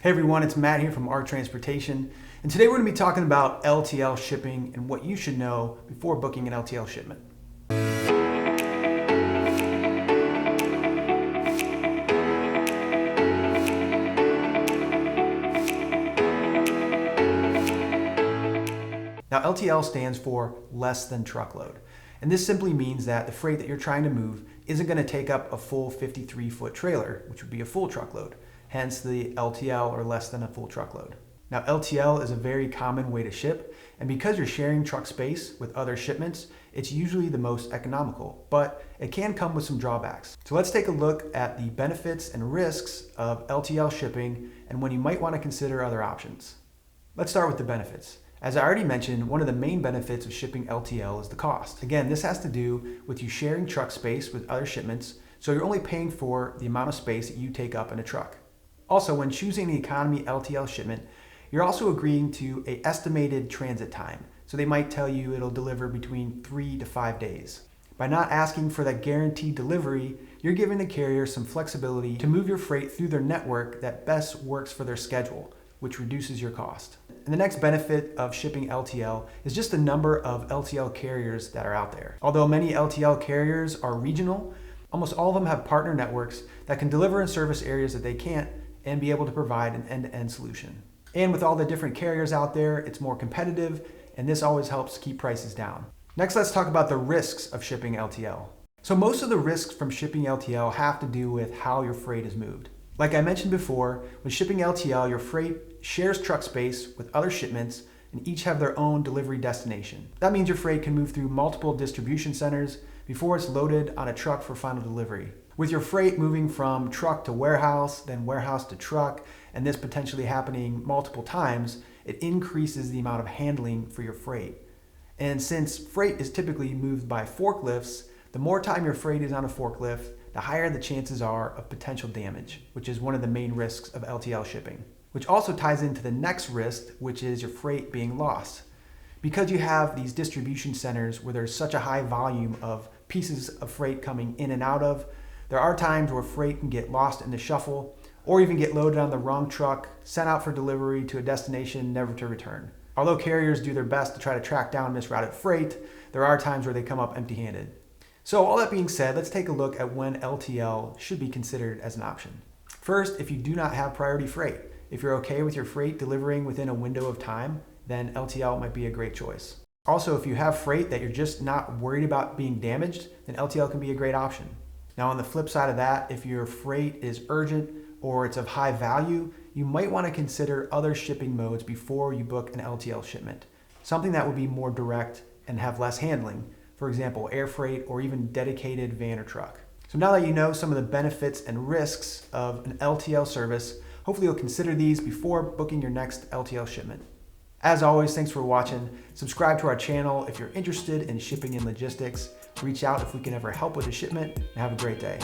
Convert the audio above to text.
Hey everyone, it's Matt here from Our Transportation, and today we're going to be talking about LTL shipping and what you should know before booking an LTL shipment. Now, LTL stands for Less Than Truckload, and this simply means that the freight that you're trying to move isn't going to take up a full 53-foot trailer, which would be a full truckload, hence the LTL, or less than a full truckload. Now, LTL is a very common way to ship, and because you're sharing truck space with other shipments, it's usually the most economical, but it can come with some drawbacks. So let's take a look at the benefits and risks of LTL shipping and when you might want to consider other options. Let's start with the benefits. As I already mentioned, one of the main benefits of shipping LTL is the cost. Again, this has to do with you sharing truck space with other shipments, so you're only paying for the amount of space that you take up in a truck. Also, when choosing the economy LTL shipment, you're also agreeing to an estimated transit time. So they might tell you it'll deliver between 3 to 5 days. By not asking for that guaranteed delivery, you're giving the carrier some flexibility to move your freight through their network that best works for their schedule, which reduces your cost. And the next benefit of shipping LTL is just the number of LTL carriers that are out there. Although many LTL carriers are regional, almost all of them have partner networks that can deliver in service areas that they can't and be able to provide an end-to-end solution. And with all the different carriers out there, it's more competitive, and this always helps keep prices down. Next, let's talk about the risks of shipping LTL. So most of the risks from shipping LTL have to do with how your freight is moved. Like I mentioned before, when shipping LTL, your freight shares truck space with other shipments and each have their own delivery destination. That means your freight can move through multiple distribution centers before it's loaded on a truck for final delivery. With your freight moving from truck to warehouse, then warehouse to truck, and this potentially happening multiple times, it increases the amount of handling for your freight. And since freight is typically moved by forklifts, the more time your freight is on a forklift, the higher the chances are of potential damage, which is one of the main risks of LTL shipping. Which also ties into the next risk, which is your freight being lost. Because you have these distribution centers where there's such a high volume of pieces of freight coming in and out of, there are times where freight can get lost in the shuffle or even get loaded on the wrong truck, sent out for delivery to a destination never to return. Although carriers do their best to try to track down misrouted freight, there are times where they come up empty-handed. So all that being said, let's take a look at when LTL should be considered as an option. First, if you do not have priority freight. If you're okay with your freight delivering within a window of time, then LTL might be a great choice. Also, if you have freight that you're just not worried about being damaged, then LTL can be a great option. Now, on the flip side of that, if your freight is urgent or it's of high value, you might want to consider other shipping modes before you book an LTL shipment. Something that would be more direct and have less handling. For example, air freight or even dedicated van or truck. So now that you know some of the benefits and risks of an LTL service, hopefully you'll consider these before booking your next LTL shipment. As always, thanks for watching. Subscribe to our channel if you're interested in shipping and logistics. Reach out if we can ever help with a shipment, and have a great day.